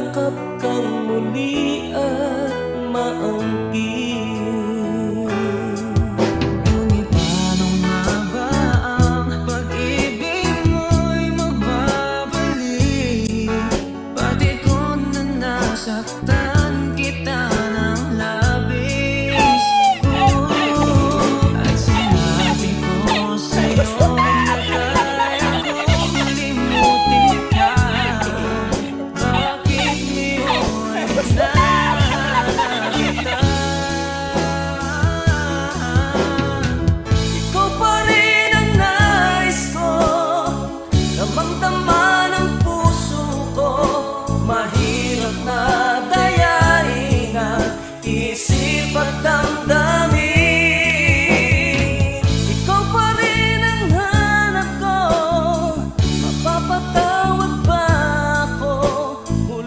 yakap kang muli at maangkin. Ngunit paano nga ba ang pag-ibig mo'y magbabalik? Pati ko na nasaktan.